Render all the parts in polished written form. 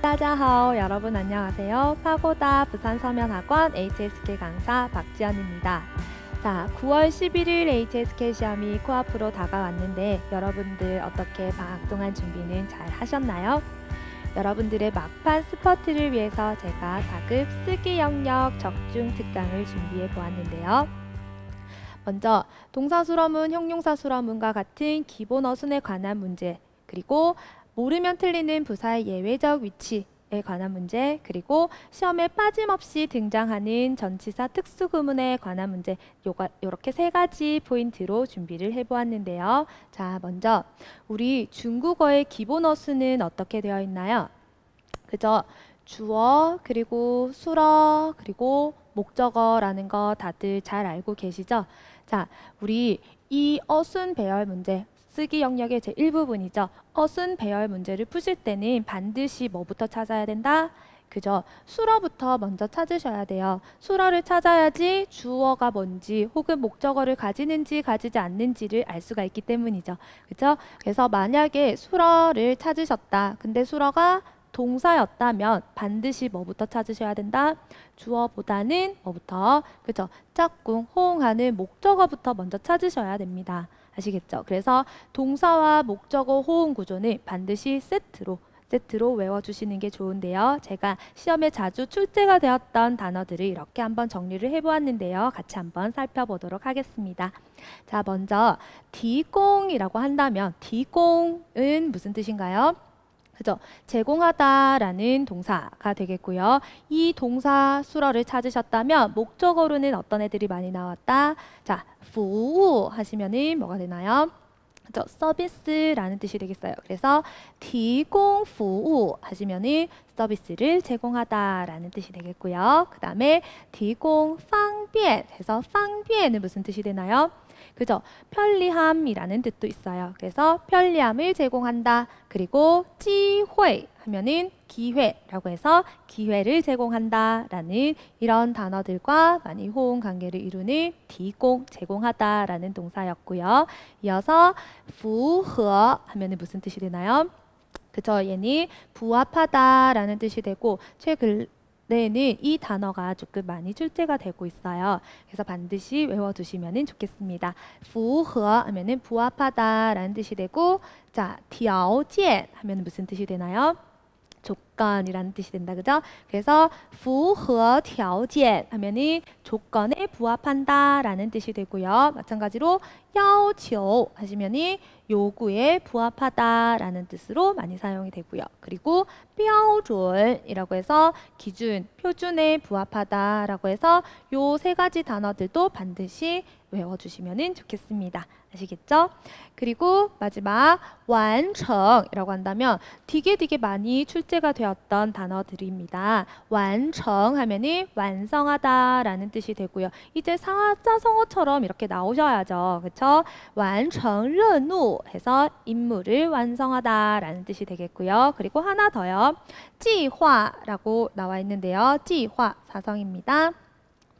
따자하오 여러분 안녕하세요. 파고다 부산서면학원 HSK 강사 박지연입니다. 자, 9월 11일 HSK 시험이 코앞으로 다가왔는데 여러분들 어떻게 방학 동안 준비는 잘 하셨나요? 여러분들의 막판 스퍼트를 위해서 제가 4급 쓰기 영역 적중 특강을 준비해 보았는데요. 먼저 동사수러문, 형용사수러문과 같은 기본 어순에 관한 문제, 그리고 모르면 틀리는 부사의 예외적 위치에 관한 문제, 그리고 시험에 빠짐없이 등장하는 전치사 특수구문에 관한 문제, 요렇게 세 가지 포인트로 준비를 해보았는데요. 자, 먼저 우리 중국어의 기본 어순은 어떻게 되어 있나요? 그죠? 주어, 그리고 수러, 그리고 목적어라는 거 다들 잘 알고 계시죠? 자, 우리 이 어순 배열 문제, 쓰기 영역의 제1부분이죠. 어순 배열 문제를 푸실 때는 반드시 뭐부터 찾아야 된다? 그죠? 수러부터 먼저 찾으셔야 돼요. 수러를 찾아야지 주어가 뭔지 혹은 목적어를 가지는지 가지지 않는지를 알 수가 있기 때문이죠. 그죠? 그래서 만약에 수러를 찾으셨다. 근데 수러가 동사였다면 반드시 뭐부터 찾으셔야 된다? 주어보다는 뭐부터? 그죠? 짝꿍, 호응하는 목적어부터 먼저 찾으셔야 됩니다. 아시겠죠? 그래서 동사와 목적어 호응 구조는 반드시 세트로 외워주시는 게 좋은데요. 제가 시험에 자주 출제가 되었던 단어들을 이렇게 한번 정리를 해보았는데요. 같이 한번 살펴보도록 하겠습니다. 자, 먼저 디공이라고 한다면 디공은 무슨 뜻인가요? 그죠? 제공하다라는 동사가 되겠고요. 이 동사 수러를 찾으셨다면 목적어로는 어떤 애들이 많이 나왔다? 자, 服务 하시면은 뭐가 되나요? 그죠? 서비스라는 뜻이 되겠어요. 그래서 提供服务 하시면은 서비스를 제공하다라는 뜻이 되겠고요. 그 다음에 提供方便 해서 方便은 무슨 뜻이 되나요? 그죠? 편리함이라는 뜻도 있어요. 그래서 편리함을 제공한다. 그리고 机会 하면은 기회라고 해서 기회를 제공한다라는 이런 단어들과 많이 호응 관계를 이루는 提供, 제공하다라는 동사였고요. 이어서 符合 하면은 무슨 뜻이 되나요? 그죠? 얘는 부합하다라는 뜻이 되고 최근에는 이 단어가 조금 많이 출제가 되고 있어요. 그래서 반드시 외워두시면 좋겠습니다. 符合 하면은 부합하다라는 뜻이 되고, 자, 条件 하면은 무슨 뜻이 되나요? 조건이라는 뜻이 된다, 그죠? 그래서 符合条件 하면은 조건에 부합한다라는 뜻이 되고요. 마찬가지로 要求 하시면은 요구에 부합하다라는 뜻으로 많이 사용이 되고요. 그리고 标准이라고 해서 기준, 표준에 부합하다라고 해서 요 세 가지 단어들도 반드시 외워주시면 좋겠습니다. 아시겠죠? 그리고 마지막 完成이라고 한다면 되게 많이 출제가 되었던 단어들입니다. 完成 하면은 완성하다라는 뜻이 되고요. 이제 사자성어처럼 이렇게 나오셔야죠. 그렇죠? 完成任务 해서 임무를 완성하다라는 뜻이 되겠고요. 그리고 하나 더요. 计划라고 나와 있는데요. 计划 사성입니다.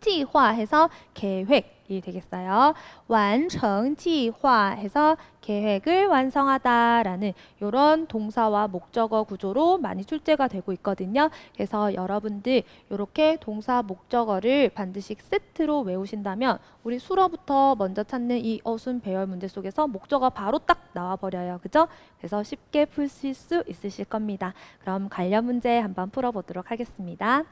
计划 해서 계획이 되겠어요. 完成计划 해서 계획을 완성하다라는 이런 동사와 목적어 구조로 많이 출제가 되고 있거든요. 그래서 여러분들 이렇게 동사 목적어를 반드시 세트로 외우신다면 우리 수러부터 먼저 찾는 이 어순 배열 문제 속에서 목적어 바로 딱 나와 버려요. 그죠? 그래서 쉽게 풀실 수 있으실 겁니다. 그럼 관련 문제 한번 풀어보도록 하겠습니다.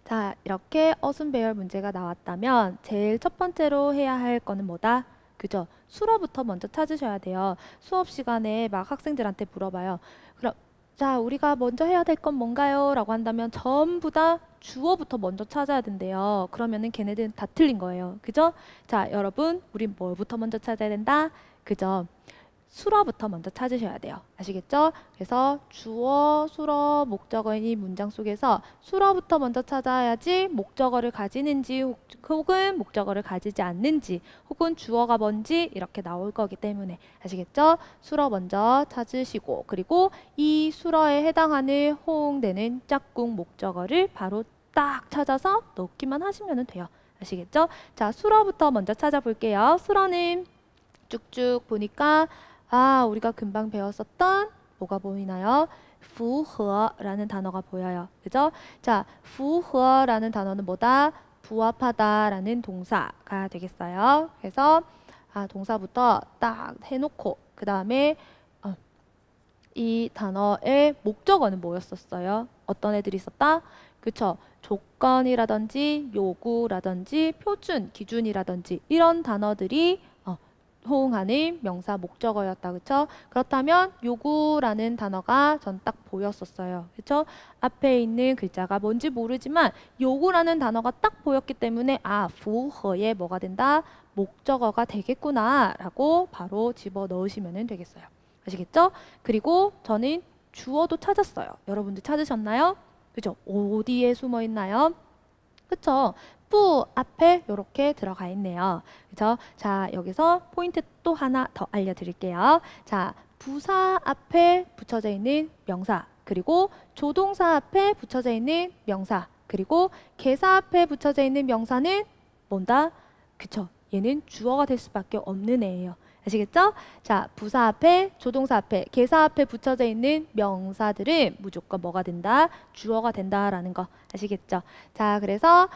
자, 이렇게 어순 배열 문제가 나왔다면 제일 첫 번째로 해야 할 거는 뭐다? 그죠? 수러부터 먼저 찾으셔야 돼요. 수업 시간에 막 학생들한테 물어봐요. 그럼 자, 우리가 먼저 해야 될 건 뭔가요? 라고 한다면 전부 다 주어부터 먼저 찾아야 된대요. 그러면은 걔네들은 다 틀린 거예요. 그죠? 자, 여러분, 우리 뭘부터 먼저 찾아야 된다? 그죠? 수러부터 먼저 찾으셔야 돼요. 아시겠죠? 그래서 주어, 수러, 목적어인 이 문장 속에서 수러부터 먼저 찾아야지 목적어를 가지는지 혹은 목적어를 가지지 않는지 혹은 주어가 뭔지 이렇게 나올 거기 때문에 아시겠죠? 수러 먼저 찾으시고 그리고 이 수러에 해당하는 호응되는 짝꿍 목적어를 바로 딱 찾아서 넣기만 하시면 돼요. 아시겠죠? 자, 수러부터 먼저 찾아볼게요. 수러는 쭉쭉 보니까 우리가 금방 배웠었던 뭐가 보이나요? 符合라는 단어가 보여요. 그죠? 자, 符合라는 단어는 뭐다? 부합하다라는 동사가 되겠어요. 그래서 동사부터 딱 해놓고 그 다음에 이 단어의 목적어는 뭐였었어요? 어떤 애들이 있었다? 그쵸? 조건이라든지 요구라든지 표준, 기준이라든지 이런 단어들이 호응하는 명사 목적어였다. 그쵸? 그렇다면 요구라는 단어가 전 딱 보였었어요. 그쵸? 앞에 있는 글자가 뭔지 모르지만 요구라는 단어가 딱 보였기 때문에 부허에 뭐가 된다? 목적어가 되겠구나 라고 바로 집어 넣으시면 되겠어요. 아시겠죠? 그리고 저는 주어도 찾았어요. 여러분들 찾으셨나요? 그죠? 어디에 숨어 있나요? 그쵸? 뿌 앞에 이렇게 들어가 있네요. 그죠? 자, 여기서 포인트 또 하나 더 알려드릴게요. 자, 부사 앞에 붙여져 있는 명사, 그리고 조동사 앞에 붙여져 있는 명사, 그리고 계사 앞에 붙여져 있는 명사는 뭔다? 그쵸? 얘는 주어가 될 수밖에 없는 애예요. 아시겠죠? 자, 부사 앞에, 조동사 앞에, 계사 앞에 붙여져 있는 명사들은 무조건 뭐가 된다? 주어가 된다라는 거 아시겠죠? 자, 그래서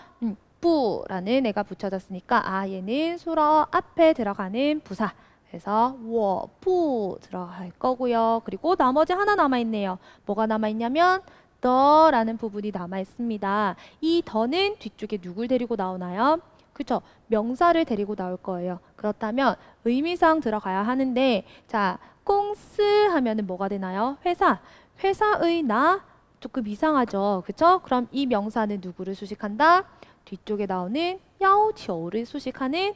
뿌라는 애가 붙여졌으니까 얘는 수어 앞에 들어가는 부사. 그래서 뿌 들어갈 거고요. 그리고 나머지 하나 남아있네요. 뭐가 남아있냐면 더라는 부분이 남아있습니다. 이 더는 뒤쪽에 누굴 데리고 나오나요? 그쵸? 명사를 데리고 나올 거예요. 그렇다면 의미상 들어가야 하는데 자, 공스 하면은 뭐가 되나요? 회사. 회사의 나 조금 이상하죠. 그쵸? 그럼 이 명사는 누구를 수식한다? 뒤쪽에 나오는 야오치오를 수식하는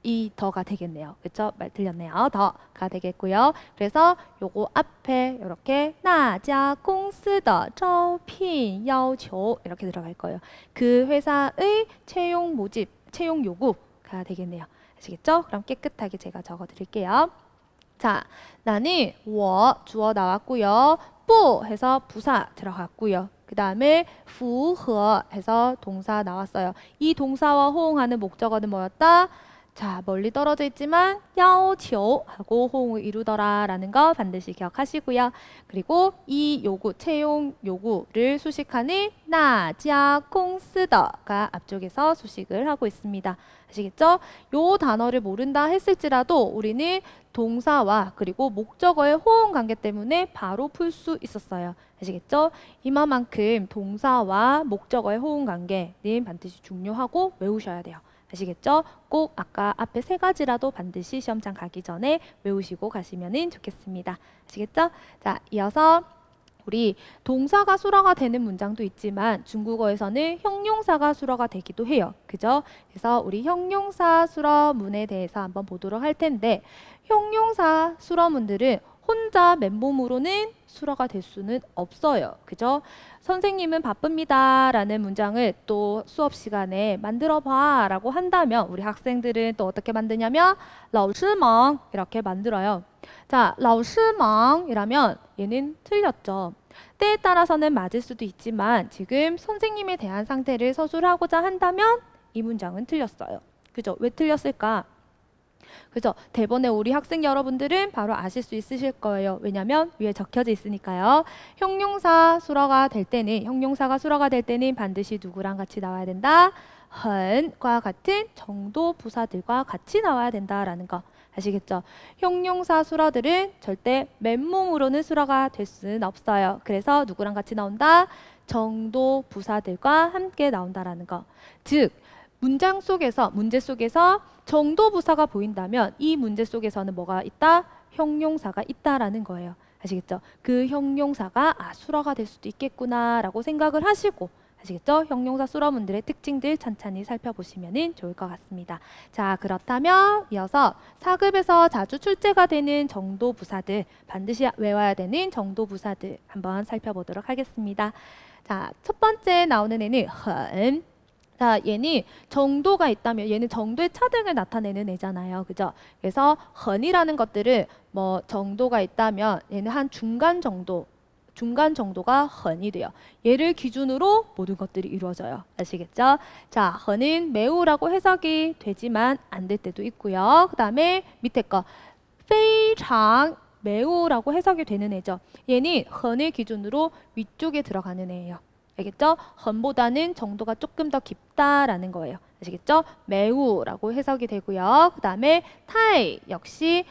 이 더가 되겠네요. 그쵸? 말 틀렸네요. 더가 되겠고요. 그래서 요거 앞에 이렇게 나자 공스더招聘 要求 이렇게 들어갈 거예요. 그 회사의 채용 모집, 채용 요구가 되겠네요. 아시겠죠? 그럼 깨끗하게 제가 적어 드릴게요. 자, 나는 주어 나왔고요. 뿌 해서 부사 들어갔고요. 그 다음에 부허 해서 동사 나왔어요. 이 동사와 호응하는 목적어는 뭐였다? 자, 멀리 떨어져 있지만 야오치오 하고 호응을 이루더라 라는 거 반드시 기억하시고요. 그리고 이 요구, 채용 요구를 수식하는 나자 공스더가 앞쪽에서 수식을 하고 있습니다. 아시겠죠? 요 단어를 모른다 했을지라도 우리는 동사와 그리고 목적어의 호응 관계 때문에 바로 풀 수 있었어요. 아시겠죠? 이만큼 동사와 목적어의 호응 관계는 반드시 중요하고 외우셔야 돼요. 아시겠죠? 꼭 아까 앞에 세 가지라도 반드시 시험장 가기 전에 외우시고 가시면 좋겠습니다. 아시겠죠? 자, 이어서 우리 동사가 수러가 되는 문장도 있지만 중국어에서는 형용사가 수러가 되기도 해요. 그죠? 그래서 우리 형용사 수러문에 대해서 한번 보도록 할 텐데 형용사 수러문들은 혼자 맨몸으로는 수러가 될 수는 없어요. 그죠? 선생님은 바쁩니다 라는 문장을 또 수업 시간에 만들어 봐 라고 한다면 우리 학생들은 또 어떻게 만드냐면 老师忙 이렇게 만들어요. 자, 老师忙 이라면 얘는 틀렸죠. 때에 따라서는 맞을 수도 있지만 지금 선생님에 대한 상태를 서술하고자 한다면 이 문장은 틀렸어요. 그죠? 왜 틀렸을까? 그죠? 대본에 우리 학생 여러분들은 바로 아실 수 있으실 거예요. 왜냐면 위에 적혀져 있으니까요. 형용사가 수러가 될 때는 반드시 누구랑 같이 나와야 된다? 헌과 같은 정도 부사들과 같이 나와야 된다라는 거 아시겠죠? 형용사 수러들은 절대 맨몸으로는 수러가 될 수는 없어요. 그래서 누구랑 같이 나온다? 정도 부사들과 함께 나온다라는 거. 즉 문제 속에서 정도 부사가 보인다면 이 문제 속에서는 뭐가 있다? 형용사가 있다라는 거예요. 아시겠죠? 그 형용사가 수러가 될 수도 있겠구나 라고 생각을 하시고 아시겠죠? 형용사 수러문들의 특징들 천천히 살펴보시면 좋을 것 같습니다. 자, 그렇다면 이어서 4급에서 자주 출제가 되는 정도 부사들, 반드시 외워야 되는 정도 부사들 한번 살펴보도록 하겠습니다. 자, 첫 번째 나오는 애는 헌. 자, 얘는 정도가 있다면 얘는 정도의 차등을 나타내는 애잖아요. 그죠? 그래서 헌이라는 것들은 뭐 정도가 있다면 얘는 한 중간 정도가 헌이 돼요. 얘를 기준으로 모든 것들이 이루어져요. 아시겠죠? 자, 헌은 매우라고 해석이 되지만 안 될 때도 있고요. 그 다음에 밑에 거非常 매우라고 해석이 되는 애죠. 얘는 헌을 기준으로 위쪽에 들어가는 애예요. 알겠죠? 헌보다는 정도가 조금 더 깊다라는 거예요. 아시겠죠? 매우라고 해석이 되고요. 그 다음에 타이 역시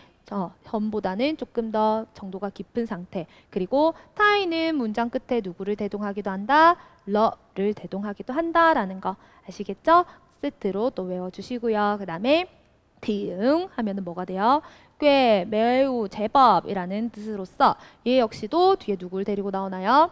헌보다는 조금 더 정도가 깊은 상태. 그리고 타이는 문장 끝에 누구를 대동하기도 한다? 러를 대동하기도 한다라는 거 아시겠죠? 세트로 또 외워주시고요. 그 다음에 대응 하면은 뭐가 돼요? 꽤, 매우, 제법이라는 뜻으로서 얘 역시도 뒤에 누구를 데리고 나오나요?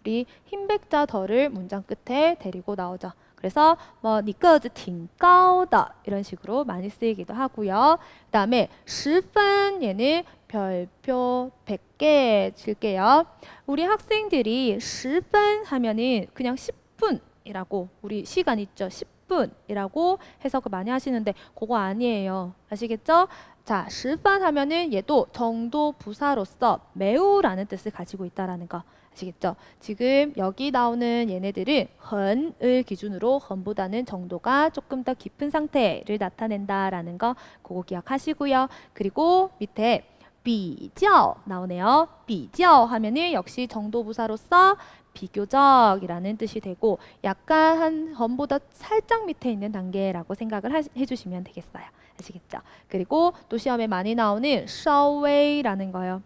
우리 흰백자 덜을 문장 끝에 데리고 나오죠. 그래서 뭐 니꺼즈 挺高的 이런 식으로 많이 쓰이기도 하고요. 그 다음에 10분 얘는 별표 100개 칠게요. 우리 학생들이 10분 하면은 그냥 10분이라고 우리 시간 있죠. 10분이라고 해석을 많이 하시는데 그거 아니에요. 아시겠죠? 자, 10분 하면은 얘도 정도 부사로서 매우라는 뜻을 가지고 있다라는 거. 아시겠죠? 지금 여기 나오는 얘네들은 헌을 기준으로 헌보다는 정도가 조금 더 깊은 상태를 나타낸다라는 거 그거 기억하시고요. 그리고 밑에 比较 나오네요. 比较 하면은 역시 정도 부사로서 비교적이라는 뜻이 되고 약간 한 헌보다 살짝 밑에 있는 단계라고 생각을 해주시면 되겠어요. 아시겠죠? 그리고 또 시험에 많이 나오는 稍微라는 거요.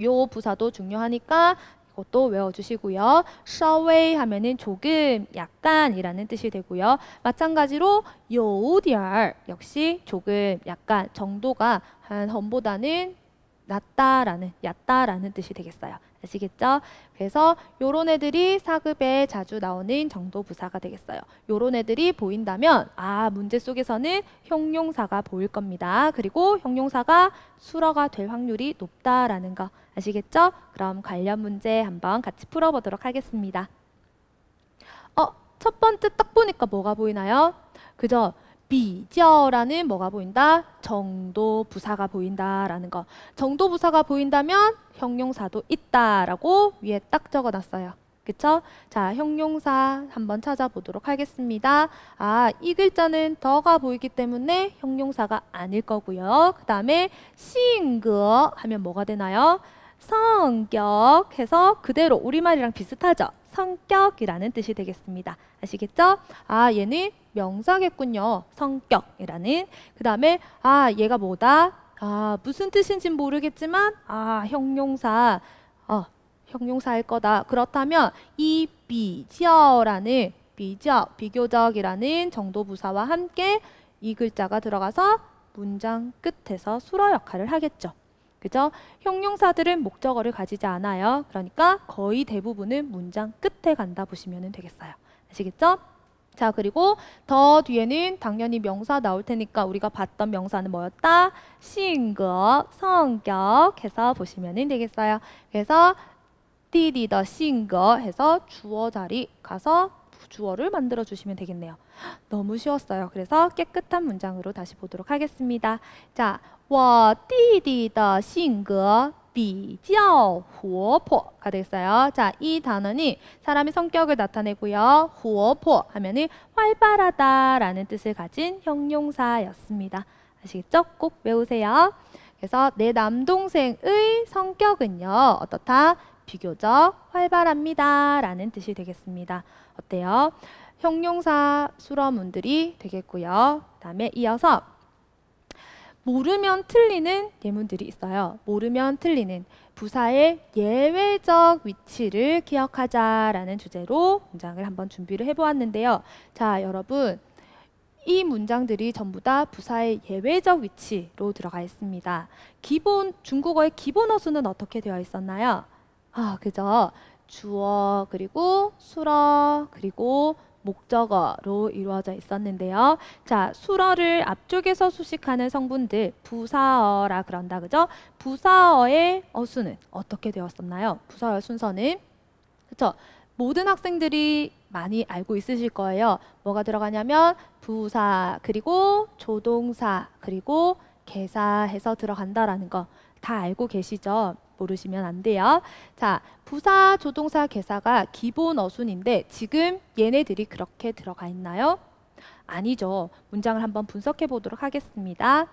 요 부사도 중요하니까 이것도 외워주시고요. 稍微 하면은 조금, 약간이라는 뜻이 되고요. 마찬가지로 有点 역시 조금, 약간 정도가 한 헌보다는 낮다라는, 얕다라는 뜻이 되겠어요. 아시겠죠? 그래서 요런 애들이 4급에 자주 나오는 정도 부사가 되겠어요. 요런 애들이 보인다면 문제 속에서는 형용사가 보일 겁니다. 그리고 형용사가 수러가 될 확률이 높다라는 거 아시겠죠? 그럼 관련 문제 한번 같이 풀어보도록 하겠습니다. 첫 번째 딱 보니까 뭐가 보이나요? 그죠? 比较라는 뭐가 보인다? 정도 부사가 보인다라는 거. 정도 부사가 보인다면 형용사도 있다라고 위에 딱 적어놨어요. 그쵸? 자, 형용사 한번 찾아보도록 하겠습니다. 이 글자는 더가 보이기 때문에 형용사가 아닐 거고요. 그 다음에 性格 하면 뭐가 되나요? 성격 해서 그대로 우리말이랑 비슷하죠? 성격이라는 뜻이 되겠습니다. 아시겠죠? 얘는 명사겠군요. 성격이라는. 그 다음에 얘가 뭐다? 무슨 뜻인지는 모르겠지만 형용사 형용사일 거다. 그렇다면 이 比较라는 비교적이라는 정도 부사와 함께 이 글자가 들어가서 문장 끝에서 수러 역할을 하겠죠. 그죠? 형용사들은 목적어를 가지지 않아요. 그러니까 거의 대부분은 문장 끝에 간다 보시면 되겠어요. 아시겠죠? 자, 그리고 더 뒤에는 당연히 명사 나올 테니까 우리가 봤던 명사는 뭐였다? 性格, 성격 해서 보시면 되겠어요. 그래서 弟弟的性格 해서 주어 자리 가서 주어를 만들어 주시면 되겠네요. 너무 쉬웠어요. 그래서 깨끗한 문장으로 다시 보도록 하겠습니다. 자, 我弟弟的性格比较活泼가 되겠어요. 자, 이 단어는 사람의 성격을 나타내고요. 活泼 하면은 활발하다라는 뜻을 가진 형용사였습니다. 아시겠죠? 꼭 외우세요. 그래서 내 남동생의 성격은요. 어떻다? 비교적 활발합니다 라는 뜻이 되겠습니다. 어때요? 형용사 수러문들이 되겠고요. 그 다음에 이어서 모르면 틀리는 예문들이 있어요. 모르면 틀리는 부사의 예외적 위치를 기억하자라는 주제로 문장을 한번 준비를 해보았는데요. 자, 여러분 이 문장들이 전부 다 부사의 예외적 위치로 들어가 있습니다. 중국어의 기본 어수는 어떻게 되어 있었나요? 그죠? 주어 그리고 수러 그리고 목적어로 이루어져 있었는데요. 자, 수러를 앞쪽에서 수식하는 성분들 부사어라 그런다. 그죠? 부사어의 어수는 어떻게 되었었나요? 부사어의 순서는 그쵸? 모든 학생들이 많이 알고 있으실 거예요. 뭐가 들어가냐면 부사 그리고 조동사 그리고 개사해서 들어간다라는 거 다 알고 계시죠? 모르시면 안 돼요. 자, 부사, 조동사, 개사가 기본 어순인데 지금 얘네들이 그렇게 들어가 있나요? 아니죠. 문장을 한번 분석해 보도록 하겠습니다.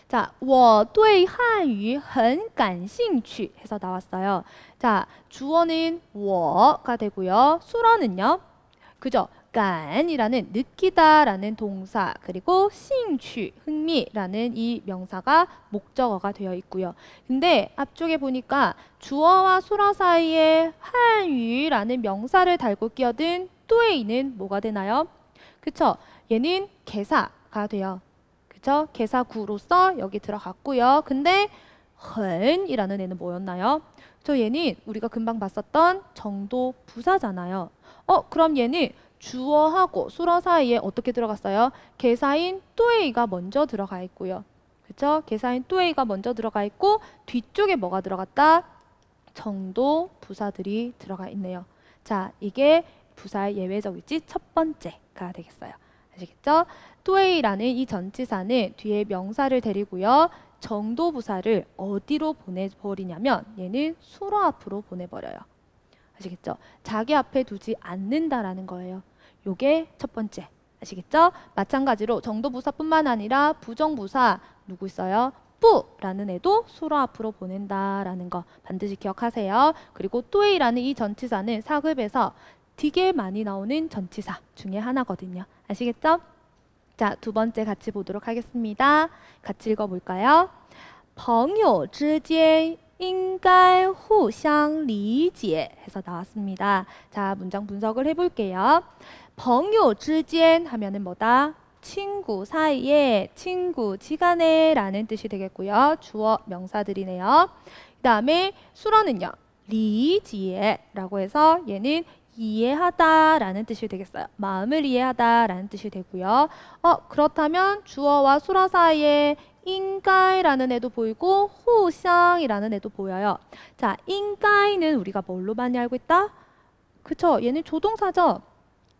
자, 我对汉语很感兴趣 해서 나왔어요. 자, 주어는 我가 되고요. 수어는요. 그죠? 간이라는 느끼다라는 동사 그리고 兴趣 흥미라는 이 명사가 목적어가 되어 있고요. 근데 앞쪽에 보니까 주어와 수어 사이에 한유라는 명사를 달고 끼어든 对는 뭐가 되나요? 그쵸? 얘는 개사가 돼요. 그쵸? 개사구로서 여기 들어갔고요. 근데 很이라는 애는 뭐였나요? 얘는 우리가 금방 봤었던 정도 부사잖아요. 그럼 얘는 주어하고 수어 사이에 어떻게 들어갔어요? 개사인 对가 먼저 들어가 있고요. 그쵸? 개사인 对가 먼저 들어가 있고 뒤쪽에 뭐가 들어갔다? 정도 부사들이 들어가 있네요. 자, 이게 부사의 예외적 위치 첫 번째가 되겠어요. 아시겠죠? 对라는 이 전치사는 뒤에 명사를 데리고요. 정도 부사를 어디로 보내버리냐면 얘는 수로 앞으로 보내버려요. 아시겠죠? 자기 앞에 두지 않는다라는 거예요. 요게 첫 번째. 아시겠죠? 마찬가지로 정도부사뿐만 아니라 부정부사 누구 있어요? 뿌라는 애도 수로 앞으로 보낸다라는 거 반드시 기억하세요. 그리고 对라는 이 전치사는 사급에서 되게 많이 나오는 전치사 중에 하나거든요. 아시겠죠? 자, 두 번째 같이 보도록 하겠습니다. 같이 읽어볼까요? 朋友之间应该互相理解 해서 나왔습니다. 자, 문장 분석을 해볼게요. 朋友之间 하면은 뭐다? 친구 사이에, 친구 지간에 라는 뜻이 되겠고요. 주어 명사들이네요. 그 다음에 수어는요. 理解라고 해서 얘는 이해하다 라는 뜻이 되겠어요. 마음을 이해하다 라는 뜻이 되고요. 그렇다면 주어와 수어 사이에 应该라는 애도 보이고 互相이라는 애도 보여요. 자, 应该는 우리가 뭘로 많이 알고 있다? 그쵸? 얘는 조동사죠?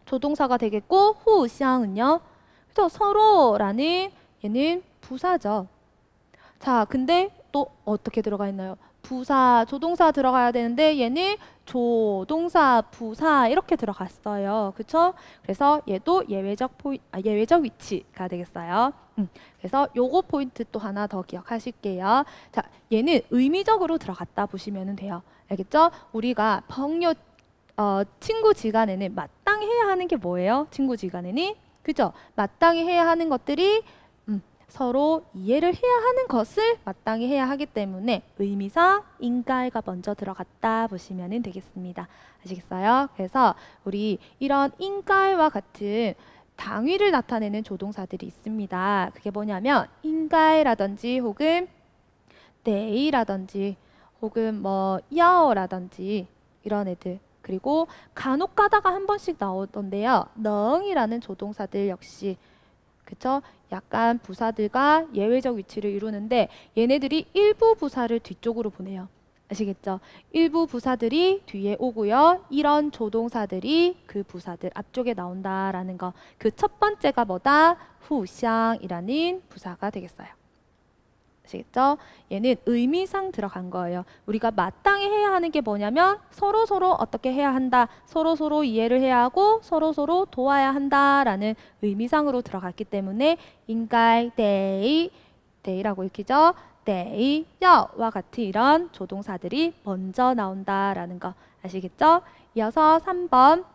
조동사가 되겠고 互相은요? 그쵸? 서로라는 얘는 부사죠. 자, 근데 또 어떻게 들어가 있나요? 부사, 조동사 들어가야 되는데 얘는 조동사, 부사 이렇게 들어갔어요. 그쵸? 그래서 얘도 예외적 위치가 되겠어요. 그래서 요거 포인트 또 하나 더 기억하실게요. 자, 얘는 의미적으로 들어갔다 보시면 돼요. 알겠죠? 우리가 친구 지간에는 마땅히 해야 하는 게 뭐예요? 친구 지간에는? 그죠? 마땅히 해야 하는 것들이 서로 이해를 해야 하는 것을 마땅히 해야 하기 때문에 의미상 인가가 먼저 들어갔다 보시면 되겠습니다. 아시겠어요? 그래서 우리 이런 인가와 같은 당위를 나타내는 조동사들이 있습니다. 그게 뭐냐면 인가라든지 혹은 네이라든지 혹은 뭐 야어라든지 이런 애들 그리고 간혹 가다가 한 번씩 나오던데요. 넝이라는 조동사들 역시 그쵸? 약간 부사들과 예외적 위치를 이루는데 얘네들이 일부 부사를 뒤쪽으로 보내요. 아시겠죠? 일부 부사들이 뒤에 오고요. 이런 조동사들이 그 부사들 앞쪽에 나온다라는 거. 그 첫 번째가 뭐다? 후샹이라는 부사가 되겠어요. 아시겠죠? 얘는 의미상 들어간 거예요. 우리가 마땅히 해야 하는 게 뭐냐면 서로서로 어떻게 해야 한다. 서로서로 이해를 해야 하고 서로서로 도와야 한다라는 의미상으로 들어갔기 때문에 인가이 데이라고 읽히죠. 데이, 여와 같은 이런 조동사들이 먼저 나온다라는 거 아시겠죠? 이어서 3번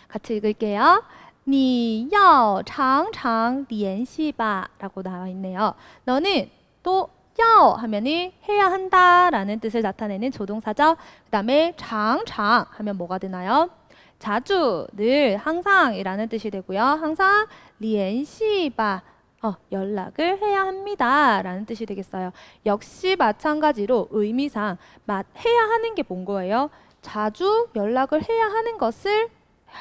같이 읽을게요. 你要常常联系吧 라고 나와 있네요. 너는 또要하면은 해야 한다라는 뜻을 나타내는 조동사죠. 그 다음에常常 하면 뭐가 되나요? 자주, 늘, 항상이라는 뜻이 되고요. 항상 联系吧 연락을 해야 합니다 라는 뜻이 되겠어요. 역시 마찬가지로 의미상 해야 하는 게 뭔 거예요? 자주 연락을 해야 하는 것을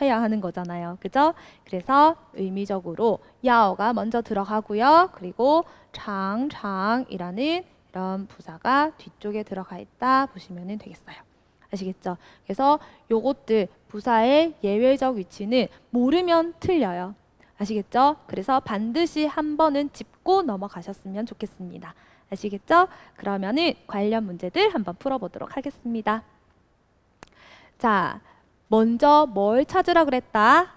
해야 하는 거잖아요. 그죠? 그래서 의미적으로 야어가 먼저 들어가고요. 그리고 장이라는 이런 부사가 뒤쪽에 들어가 있다 보시면 되겠어요. 아시겠죠? 그래서 요것들 부사의 예외적 위치는 모르면 틀려요. 아시겠죠? 그래서 반드시 한 번은 짚고 넘어가셨으면 좋겠습니다. 아시겠죠? 그러면은 관련 문제들 한번 풀어보도록 하겠습니다. 자, 먼저 뭘 찾으라 그랬다?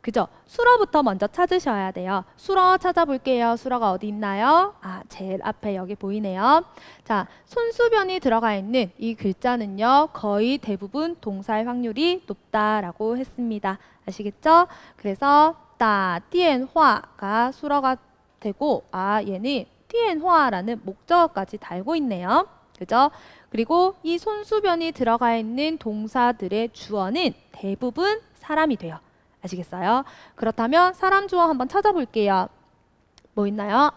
그죠? 수러부터 먼저 찾으셔야 돼요. 수러 찾아볼게요. 수러가 어디 있나요? 아, 제일 앞에 여기 보이네요. 자, 손수변이 들어가 있는 이 글자는요. 거의 대부분 동사의 확률이 높다라고 했습니다. 아시겠죠? 그래서 따,电话가 수러가 되고 얘는 电话라는 목적어까지 달고 있네요. 그죠? 그리고 이 손수변이 들어가 있는 동사들의 주어는 대부분 사람이 돼요. 아시겠어요? 그렇다면 사람 주어 한번 찾아볼게요. 뭐 있나요?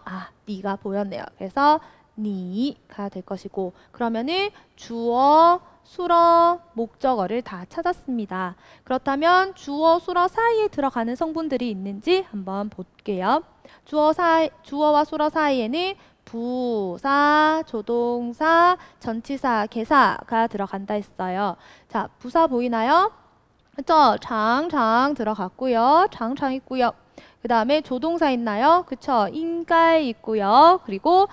니가 보였네요. 그래서 니가 될 것이고, 그러면은 주어, 수러, 목적어를 다 찾았습니다. 그렇다면 주어, 수러 사이에 들어가는 성분들이 있는지 한번 볼게요. 주어와 수러 사이에는 부사, 조동사, 전치사, 개사가 들어간다 했어요. 자, 부사 보이나요? 그쵸? 장장 들어갔고요. 장장 있고요. 그 다음에 조동사 있나요? 그쵸? 인가에 있고요. 그리고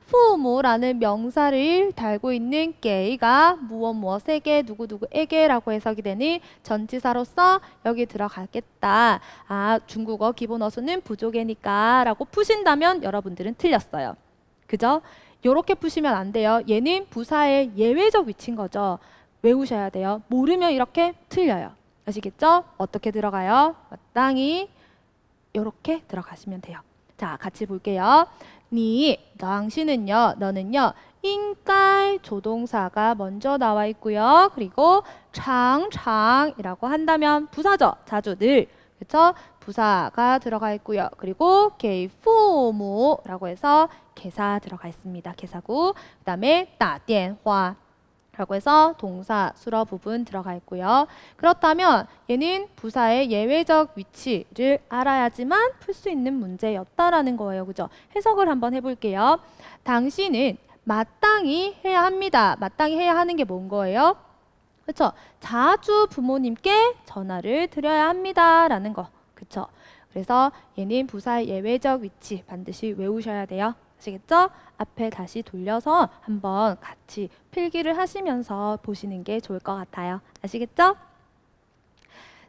부모라는 명사를 달고 있는 게이가 무엇에게 누구누구에게라고 해석이 되는 전치사로서 여기 들어가겠다. 중국어 기본 어수는 부족이니까 라고 푸신다면 여러분들은 틀렸어요. 그죠? 요렇게 푸시면 안 돼요. 얘는 부사의 예외적 위치인 거죠. 외우셔야 돼요. 모르면 이렇게 틀려요. 아시겠죠? 어떻게 들어가요? 마땅히 이렇게 들어가시면 돼요. 자, 같이 볼게요. 당신은요, 너는요, 인가의 조동사가 먼저 나와 있고요. 그리고 장이라고 한다면 부사죠. 자주 늘. 그렇죠? 부사가 들어가 있고요. 그리고 게이푸무라고 해서 개사 들어가 있습니다. 개사구. 그 다음에 따电话 라고 해서 동사, 수러 부분 들어가 있고요. 그렇다면 얘는 부사의 예외적 위치를 알아야지만 풀 수 있는 문제였다라는 거예요. 그죠? 해석을 한번 해볼게요. 당신은 마땅히 해야 합니다. 마땅히 해야 하는 게 뭔 거예요? 그렇죠? 자주 부모님께 전화를 드려야 합니다. 라는 거. 그렇죠? 그래서 얘는 부사의 예외적 위치 반드시 외우셔야 돼요. 아시겠죠? 앞에 다시 돌려서 한번 같이 필기를 하시면서 보시는 게 좋을 것 같아요. 아시겠죠?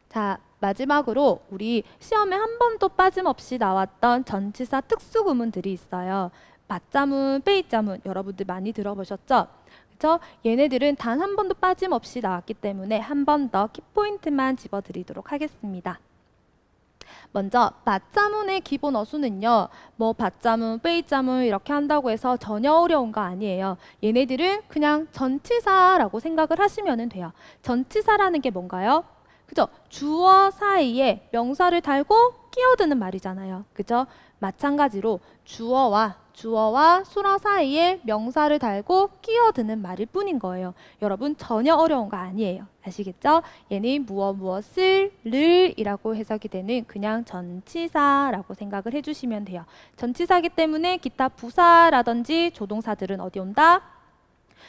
자, 마지막으로 우리 시험에 한 번도 빠짐없이 나왔던 전치사 특수구문들이 있어요. 맞자문, 빼이자문 여러분들 많이 들어보셨죠? 그렇죠? 얘네들은 단 한 번도 빠짐없이 나왔기 때문에 한 번 더 키포인트만 집어드리도록 하겠습니다. 먼저 맞자문의 기본 어수는요. 뭐 받자문, 빼이자문 이렇게 한다고 해서 전혀 어려운 거 아니에요. 얘네들은 그냥 전치사라고 생각을 하시면 돼요. 전치사라는 게 뭔가요? 그죠? 주어 사이에 명사를 달고 끼어드는 말이잖아요. 그죠? 마찬가지로 주어와 수러 사이에 명사를 달고 끼어드는 말일 뿐인 거예요. 여러분 전혀 어려운 거 아니에요. 아시겠죠? 얘는 무엇을 이라고 해석이 되는 그냥 전치사라고 생각을 해주시면 돼요. 전치사이기 때문에 기타 부사라든지 조동사들은 어디 온다?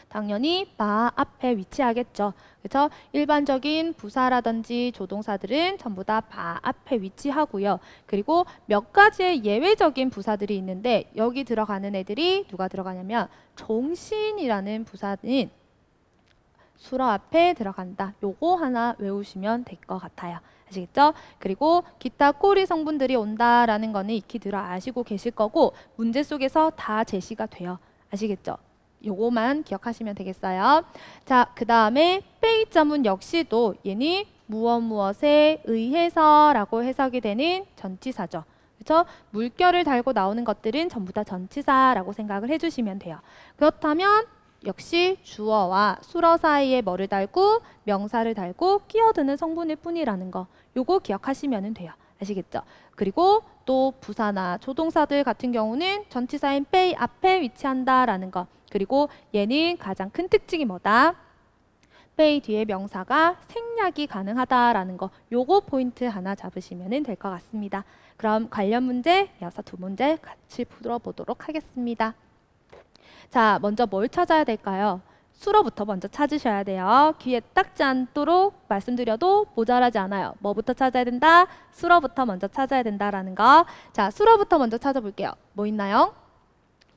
당연히 바 앞에 위치하겠죠. 그렇죠? 일반적인 부사라든지 조동사들은 전부 다 바 앞에 위치하고요. 그리고 몇 가지의 예외적인 부사들이 있는데 여기 들어가는 애들이 누가 들어가냐면 종신이라는 부사는 수러 앞에 들어간다. 요거 하나 외우시면 될 것 같아요. 아시겠죠? 그리고 기타 꼬리 성분들이 온다라는 거는 익히 들어 아시고 계실 거고 문제 속에서 다 제시가 돼요. 아시겠죠? 요거만 기억하시면 되겠어요. 자, 그 다음에 빼이자문 역시도 얘는 무엇에 의해서 라고 해석이 되는 전치사죠. 그렇죠? 물결을 달고 나오는 것들은 전부 다 전치사라고 생각을 해주시면 돼요. 그렇다면 역시 주어와 수러 사이에 뭐를 달고 명사를 달고 끼어드는 성분일 뿐이라는 거 요거 기억하시면 돼요. 아시겠죠? 그리고 또 부사나 조동사들 같은 경우는 전치사인 빼이 앞에 위치한다라는 거. 그리고 얘는 가장 큰 특징이 뭐다? 빼이 뒤에 명사가 생략이 가능하다라는 거. 요거 포인트 하나 잡으시면 될 것 같습니다. 그럼 관련 문제 이어서 두 문제 같이 풀어보도록 하겠습니다. 자, 먼저 뭘 찾아야 될까요? 수러부터 먼저 찾으셔야 돼요. 귀에 닦지 않도록 말씀드려도 모자라지 않아요. 뭐부터 찾아야 된다? 수러부터 먼저 찾아야 된다라는 거. 자, 수러부터 먼저 찾아볼게요. 뭐 있나요?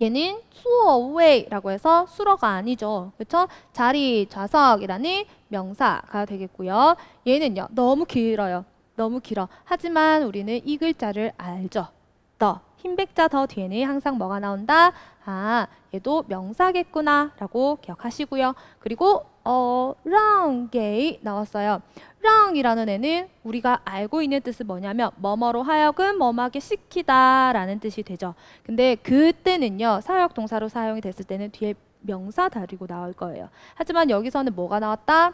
얘는 수어웨이라고 해서 수러가 아니죠. 그렇죠? 자리, 좌석이라는 명사가 되겠고요. 얘는요. 너무 길어요. 너무 길어. 하지만 우리는 이 글자를 알죠. 더. 흰백자 더 뒤에는 항상 뭐가 나온다? 아, 얘도 명사겠구나 라고 기억하시고요. 그리고 랑게이 나왔어요. 랑이라는 애는 우리가 알고 있는 뜻은 뭐냐면 뭐뭐로 하여금 뭐뭐하게 시키다 라는 뜻이 되죠. 근데 그때는요, 사역동사로 사용이 됐을 때는 뒤에 명사 다리고 나올 거예요. 하지만 여기서는 뭐가 나왔다?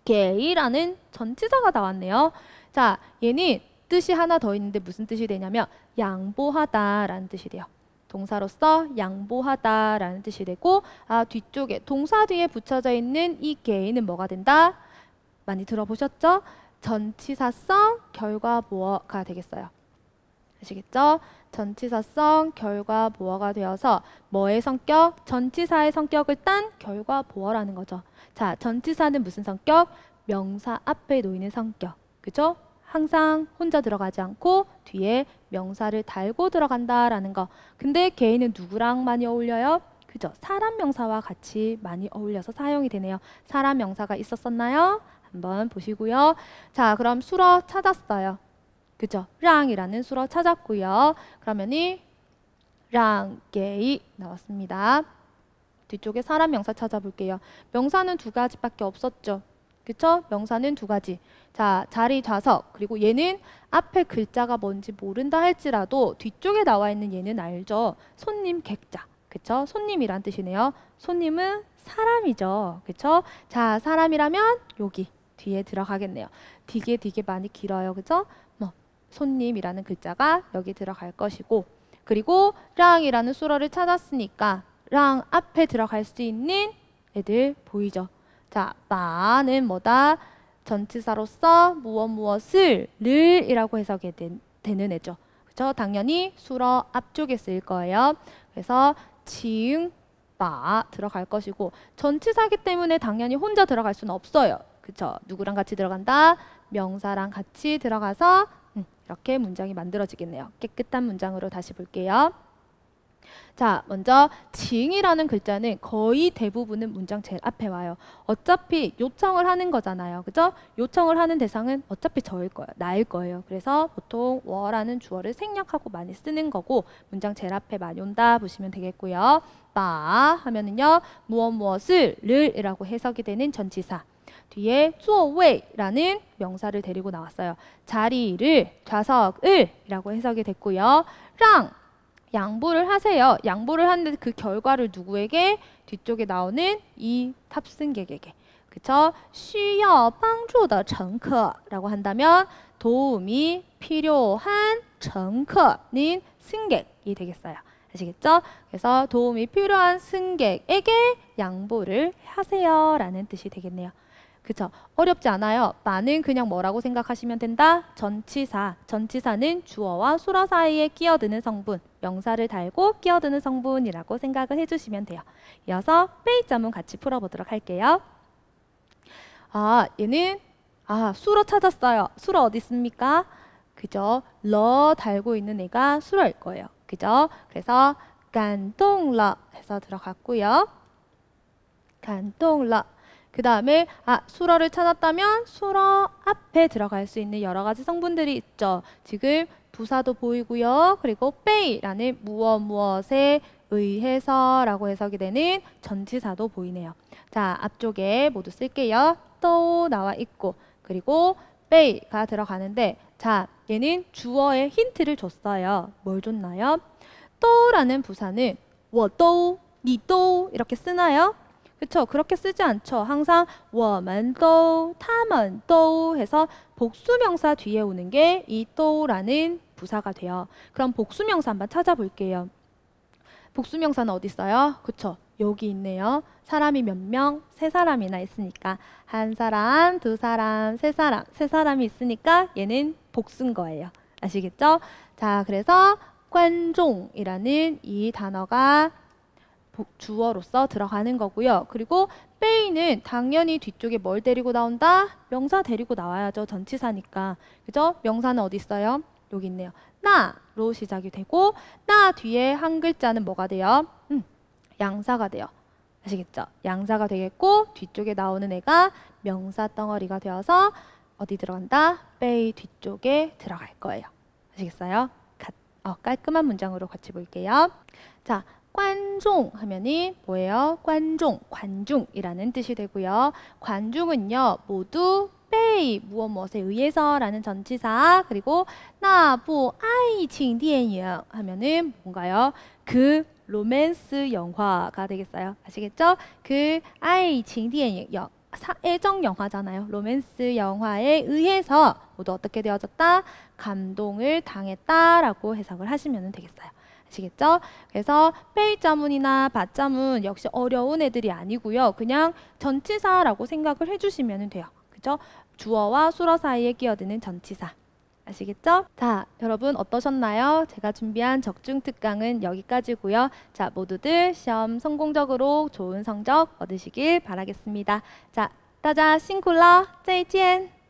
게이라는 전치사가 나왔네요. 자, 얘는 뜻이 하나 더 있는데 무슨 뜻이 되냐면 양보하다라는 뜻이 돼요. 동사로서 양보하다라는 뜻이 되고, 뒤쪽에 동사 뒤에 붙여져 있는 이 게이는 뭐가 된다? 많이 들어보셨죠? 전치사성 결과보어가 되겠어요. 아시겠죠? 전치사성 결과보어가 되어서 뭐의 성격? 전치사의 성격을 딴 결과보어라는 거죠. 자, 전치사는 무슨 성격? 명사 앞에 놓이는 성격. 그죠? 항상 혼자 들어가지 않고 뒤에 명사를 달고 들어간다라는 거. 근데 개인은 누구랑 많이 어울려요? 그죠? 사람 명사와 같이 많이 어울려서 사용이 되네요. 사람 명사가 있었었나요? 한번 보시고요. 자, 그럼 수러 찾았어요. 그죠? 랑이라는 수러 찾았고요. 그러면이 랑게이 나왔습니다. 뒤쪽에 사람 명사 찾아볼게요. 명사는 두 가지밖에 없었죠. 그쵸? 명사는 두 가지. 자, 자리, 좌석. 그리고 얘는 앞에 글자가 뭔지 모른다 할지라도 뒤쪽에 나와 있는 얘는 알죠. 손님, 객자. 그쵸? 손님이란 뜻이네요. 손님은 사람이죠. 그쵸? 자, 사람이라면 여기 뒤에 들어가겠네요. 되게 많이 길어요. 그쵸? 손님이라는 글자가 여기 들어갈 것이고, 그리고 랑이라는 수어를 찾았으니까 랑 앞에 들어갈 수 있는 애들 보이죠? 자, 마는 뭐다? 전치사로서 무엇을 를 이라고 해석이 되는 애죠. 그렇죠? 당연히 수어 앞쪽에 쓰일 거예요. 그래서 지응, 마 들어갈 것이고, 전치사기 때문에 당연히 혼자 들어갈 수는 없어요. 그렇죠? 누구랑 같이 들어간다? 명사랑 같이 들어가서 이렇게 문장이 만들어지겠네요. 깨끗한 문장으로 다시 볼게요. 자, 먼저 징이라는 글자는 거의 대부분은 문장 제일 앞에 와요. 어차피 요청을 하는 거잖아요. 그죠? 요청을 하는 대상은 어차피 저일 거예요. 나일 거예요. 그래서 보통 워라는 주어를 생략하고 많이 쓰는 거고, 문장 제일 앞에 많이 온다 보시면 되겠고요. 마 하면은요, 무엇을 를 이라고 해석이 되는 전치사. 뒤에 座位라는 명사를 데리고 나왔어요. 자리를, 좌석을 이라고 해석이 됐고요. 랑, 양보를 하세요. 양보를 하는데 그 결과를 누구에게? 뒤쪽에 나오는 이 탑승객에게. 그쵸? 需要帮助的乘客라고 한다면 도움이 필요한 乘客는 승객이 되겠어요. 아시겠죠? 그래서 도움이 필요한 승객에게 양보를 하세요 라는 뜻이 되겠네요. 그쵸? 어렵지 않아요. 마는 그냥 뭐라고 생각하시면 된다? 전치사. 전치사는 주어와 수어 사이에 끼어드는 성분, 명사를 달고 끼어드는 성분이라고 생각을 해주시면 돼요. 이어서 빼이자문 같이 풀어보도록 할게요. 얘는 수어 찾았어요. 수어 어디 있습니까? 그죠? 러 달고 있는 애가 수어일 거예요. 그죠? 그래서 간동러 해서 들어갔고요. 간동러. 그 다음에 수어를 찾았다면 수어 앞에 들어갈 수 있는 여러 가지 성분들이 있죠. 지금 부사도 보이고요. 그리고 빼이라는 무엇에 의해서 라고 해석이 되는 전치사도 보이네요. 자, 앞쪽에 모두 쓸게요. 또 나와 있고, 그리고 빼이가 들어가는데, 자, 얘는 주어에 힌트를 줬어요. 뭘 줬나요? 또라는 부사는 我都, 你都 이렇게 쓰나요? 그쵸? 그렇게 쓰지 않죠. 항상 我们都, 他们都 해서 복수명사 뒤에 오는 게 이 또라는 부사가 돼요. 그럼 복수명사 한번 찾아볼게요. 복수명사는 어디 있어요? 그쵸? 여기 있네요. 사람이 몇 명? 세 사람이나 있으니까 한 사람, 두 사람, 세 사람, 세 사람이 있으니까 얘는 복수인 거예요. 아시겠죠? 자, 그래서 관종이라는 이 단어가 주어로서 들어가는 거고요. 그리고 빼이는 당연히 뒤쪽에 뭘 데리고 나온다? 명사 데리고 나와야죠. 전치사니까. 그죠? 명사는 어디 있어요? 여기 있네요. 나로 시작이 되고, 나 뒤에 한 글자는 뭐가 돼요? 양사가 돼요. 아시겠죠? 양사가 되겠고, 뒤쪽에 나오는 애가 명사 덩어리가 되어서 어디 들어간다? 被 뒤쪽에 들어갈 거예요. 아시겠어요? 깔끔한 문장으로 같이 볼게요. 자, 관종 하면은 뭐예요? 관중이라는 뜻이 되고요. 관중은요, 모두 被 무엇에 의해서라는 전치사, 그리고 那部爱情电影 하면은 뭔가요? 그 로맨스 영화가 되겠어요. 아시겠죠? 그 爱情电影 애정 영화잖아요. 로맨스 영화에 의해서 모두 어떻게 되어졌다? 감동을 당했다라고 해석을 하시면 되겠어요. 아시겠죠? 그래서 페이자문이나 바자문 역시 어려운 애들이 아니고요. 그냥 전치사라고 생각을 해주시면 돼요. 그죠? 주어와 수어 사이에 끼어드는 전치사. 아시겠죠? 자, 여러분 어떠셨나요? 제가 준비한 적중 특강은 여기까지고요. 자, 모두들 시험 성공적으로 좋은 성적 얻으시길 바라겠습니다. 자, 大家辛苦了，再见。